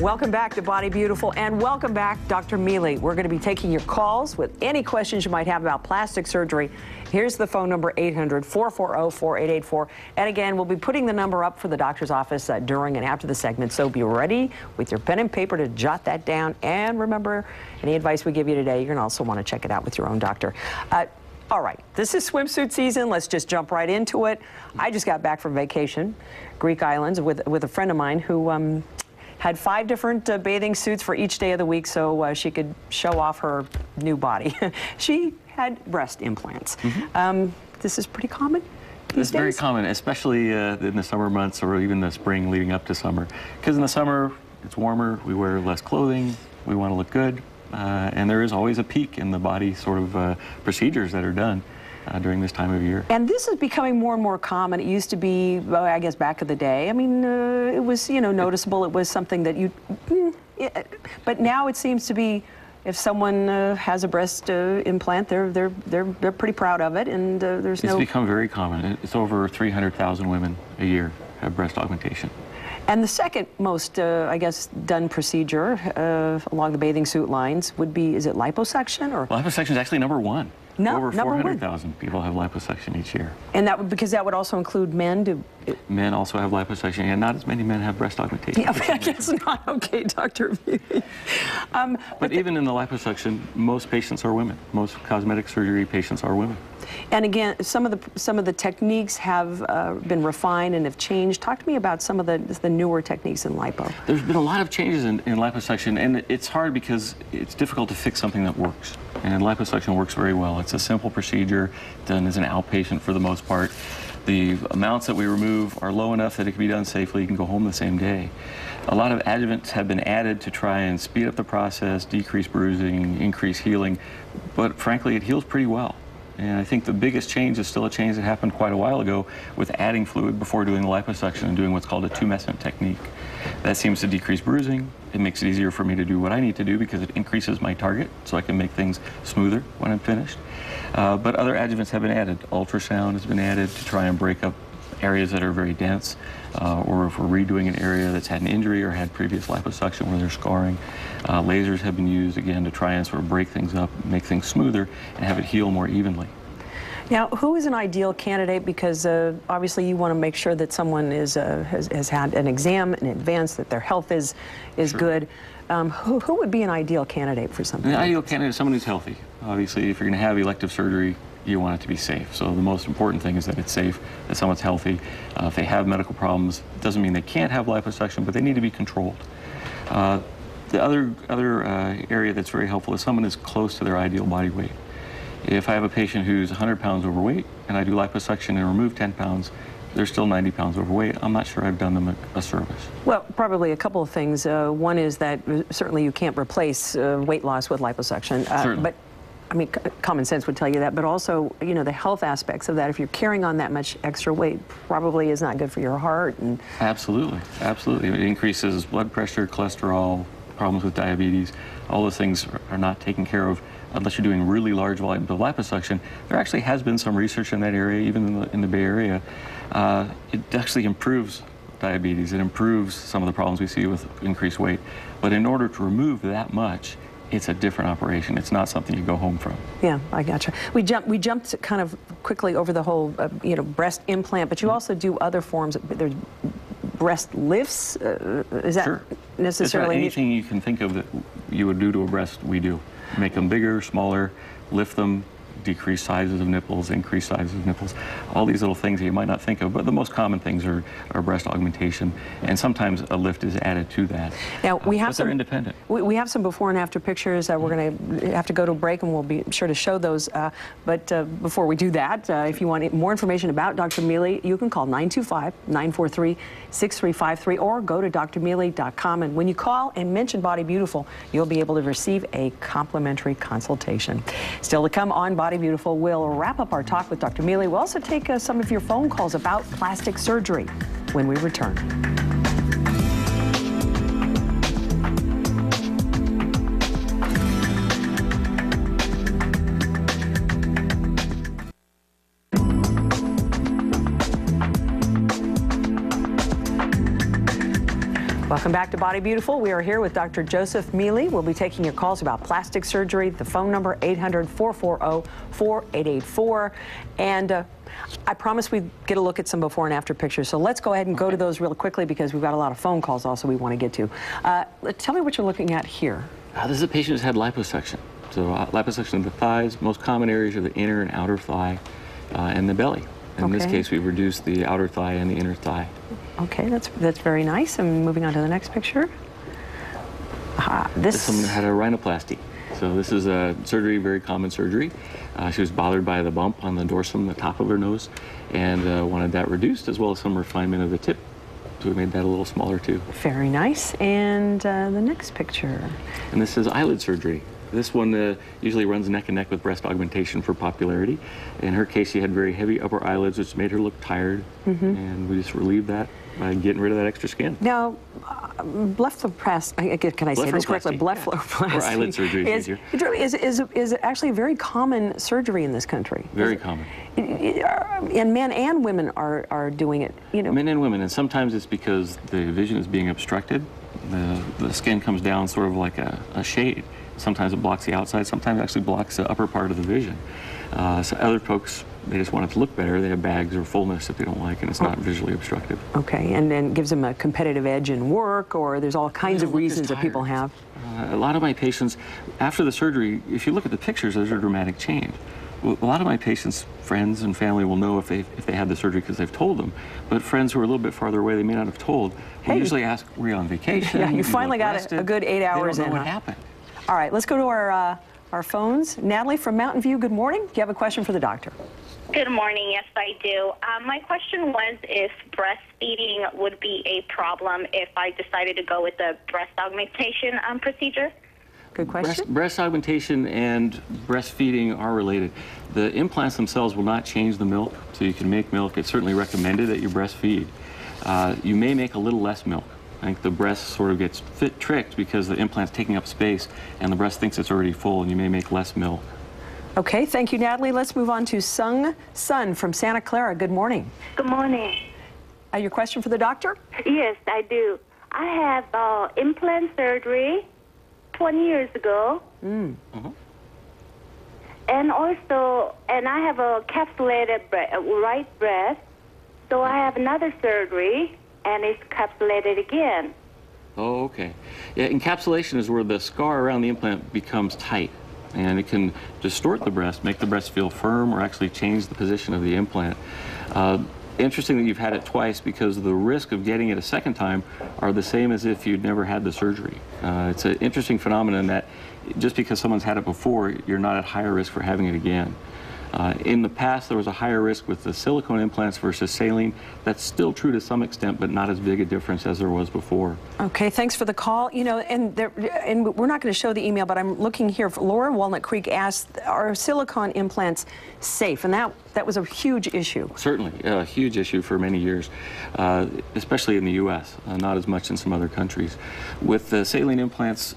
Welcome back to Body Beautiful, and welcome back, Dr. Mele. We're going to be taking your calls with any questions you might have about plastic surgery. Here's the phone number, 800-440-4884. And again, we'll be putting the number up for the doctor's office during and after the segment, so be ready with your pen and paper to jot that down. And remember, any advice we give you today, you're going to also want to check it out with your own doctor. All right, this is swimsuit season. Let's just jump right into it. I just got back from vacation, Greek islands, with a friend of mine who had 5 different bathing suits for each day of the week so she could show off her new body. She had breast implants. This is pretty common these days? It's very common, especially in the summer months or even the spring leading up to summer. Because in the summer, it's warmer, we wear less clothing, we want to look good, and there is always a peak in the body sort of procedures that are done during this time of year. And this is becoming more and more common. It used to be, well, I guess back in the day, I mean, it was, you know, noticeable. It was something that you, but now it seems to be, if someone has a breast implant, they're pretty proud of it, and there's no... It's become very common. It's over 300,000 women a year have breast augmentation. And the second most, I guess, done procedure along the bathing suit lines would be, is it liposuction? Or Liposuction is actually number 1. No, over 400,000 people have liposuction each year. And that would, because that would also include men? Men also have liposuction, and not as many men have breast augmentation. Yeah, I guess not. Okay, Dr. Mele. But even in the liposuction, most patients are women. Most cosmetic surgery patients are women. And again, some of the techniques have been refined and have changed. Talk to me about some of the newer techniques in lipo. There's been a lot of changes in liposuction, and it's hard because it's difficult to fix something that works. And liposuction works very well. It's a simple procedure done as an outpatient for the most part. The amounts that we remove are low enough that it can be done safely. You can go home the same day. A lot of adjuvants have been added to try and speed up the process, decrease bruising, increase healing, but frankly, it heals pretty well. And I think the biggest change is still a change that happened quite a while ago with adding fluid before doing the liposuction and doing what's called a tumescent technique. That seems to decrease bruising. It makes it easier for me to do what I need to do because it increases my target so I can make things smoother when I'm finished. But other adjuvants have been added. Ultrasound has been added to try and break up areas that are very dense, or if we're redoing an area that's had an injury or had previous liposuction where there's scarring. Lasers have been used again to try and sort of break things up, make things smoother, and have it heal more evenly. Now, who is an ideal candidate? Because obviously you want to make sure that someone has had an exam in advance, that their health is Sure. good. Who would be an ideal candidate for something? An like ideal this? candidate is someone who's healthy. Obviously, if you're going to have elective surgery, you want it to be safe. So the most important thing is that it's safe, that someone's healthy. If they have medical problems, it doesn't mean they can't have liposuction, but they need to be controlled. The other area that's very helpful is someone who's close to their ideal body weight. If I have a patient who's 100 pounds overweight and I do liposuction and remove 10 pounds, they're still 90 pounds overweight, I'm not sure I've done them a service. Well, probably a couple of things. One is that certainly you can't replace weight loss with liposuction. But I mean, common sense would tell you that, but also, you know, the health aspects of that. If you're carrying on that much extra weight, probably is not good for your heart. And absolutely, absolutely. It increases blood pressure, cholesterol, problems with diabetes. All those things are not taken care of unless you're doing really large volumes of liposuction. There actually has been some research in that area, even in the Bay Area. It actually improves diabetes. It improves some of the problems we see with increased weight. But in order to remove that much, it's a different operation. It's not something you go home from. Yeah, I gotcha. We jumped kind of quickly over the whole, you know, breast implant, but you also do other forms. There's breast lifts. Is that Sure. necessarily? Anything you can think of that you would do to a breast, we do. Make them bigger, smaller, lift them, decrease sizes of nipples, increase sizes of nipples, all these little things that you might not think of, but the most common things are breast augmentation, and sometimes a lift is added to that. Now, we have but they're independent. We have some before and after pictures. We're going to have to go to a break, and we'll be sure to show those. But before we do that, if you want more information about Dr. Mele, you can call 925-943-6353 or go to drmele.com. And when you call and mention Body Beautiful, you'll be able to receive a complimentary consultation. Still to come on Body Beautiful, we'll wrap up our talk with Dr. Mele. We'll also take some of your phone calls about plastic surgery when we return. Welcome back to Body Beautiful. We are here with Dr. Joseph Mele. We'll be taking your calls about plastic surgery. The phone number 800-440-4884. And I promise we'd get a look at some before and after pictures. So let's go ahead and go to those real quickly because we've got a lot of phone calls also we want to get to. Tell me what you're looking at here. This is a patient who's had liposuction. So liposuction of the thighs. Most common areas are the inner and outer thigh and the belly. In this case, we've reduced the outer thigh and the inner thigh. Okay, that's very nice. And moving on to the next picture. This woman had a rhinoplasty. So this is a surgery, very common surgery. She was bothered by the bump on the dorsum, the top of her nose, and wanted that reduced, as well as some refinement of the tip. So we made that a little smaller too. Very nice. And the next picture. And this is eyelid surgery. This one usually runs neck and neck with breast augmentation for popularity. In her case, she had very heavy upper eyelids, which made her look tired. And we just relieved that by getting rid of that extra skin. Now, blepharoplasty, can I say this correctly? Blepharoplasty. Or eyelid surgery is easier. Is actually a very common surgery in this country. Very common. And men and women are doing it. You know. Men and women, and sometimes it's because the vision is being obstructed. The skin comes down sort of like a shade. Sometimes it blocks the outside, sometimes it actually blocks the upper part of the vision. So other folks, they just want it to look better. They have bags or fullness that they don't like, and it's not visually obstructive. Okay, and then gives them a competitive edge in work, or there's all kinds of reasons that people have. A lot of my patients, after the surgery, if you look at the pictures, there's a dramatic change. A lot of my patients, friends and family will know if they had the surgery because they've told them. But friends who are a little bit farther away, they may not have told. We usually ask, were you on vacation? Yeah, you finally got a good 8 hours in. They don't know what happened. All right, let's go to our phones. Natalie from Mountain View, good morning. Do you have a question for the doctor? Good morning. Yes, I do. My question was if breastfeeding would be a problem if I decided to go with the breast augmentation procedure. Good question. Breast augmentation and breastfeeding are related. The implants themselves will not change the milk, so you can make milk. It's certainly recommended that you breastfeed. You may make a little less milk. I think the breast sort of gets tricked because the implant's taking up space and the breast thinks it's already full and you may make less milk. Okay, thank you, Natalie. Let's move on to Sung Sun from Santa Clara. Good morning. Good morning. Your question for the doctor? Yes, I do. I had implant surgery 20 years ago. And also, I have a capsulated right breast. So I have another surgery. And it's capsulated again. Oh, okay. Yeah, encapsulation is where the scar around the implant becomes tight, and it can distort the breast, make the breast feel firm, or actually change the position of the implant. Interesting that you've had it twice because the risk of getting it a second time are the same as if you'd never had the surgery. It's an interesting phenomenon that just because someone's had it before, you're not at higher risk for having it again. In the past, there was a higher risk with the silicone implants versus saline. That's still true to some extent, but not as big a difference as there was before. Okay, thanks for the call. You know, and we're not going to show the email, but I'm looking here. Laura in Walnut Creek asked, are silicone implants safe? And that was a huge issue. Certainly, a huge issue for many years, especially in the U.S., not as much in some other countries. With the saline implants,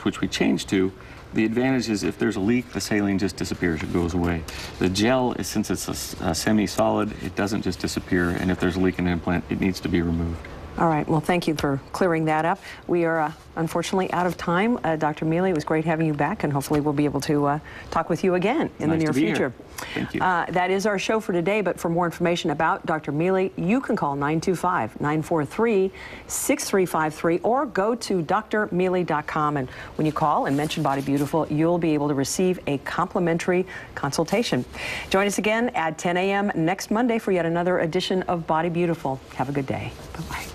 which we changed to, the advantage is if there's a leak, the saline just disappears, it goes away. The gel, since it's a semi-solid, it doesn't just disappear, and if there's a leak in the implant, it needs to be removed. All right, well, thank you for clearing that up. We are unfortunately out of time. Dr. Mele, it was great having you back, and hopefully we'll be able to talk with you again in the near future. Thank you. That is our show for today, but for more information about Dr. Mele, you can call 925-943-6353 or go to drmele.com, and when you call and mention Body Beautiful, you'll be able to receive a complimentary consultation. Join us again at 10 a.m. next Monday for yet another edition of Body Beautiful. Have a good day. Bye-bye.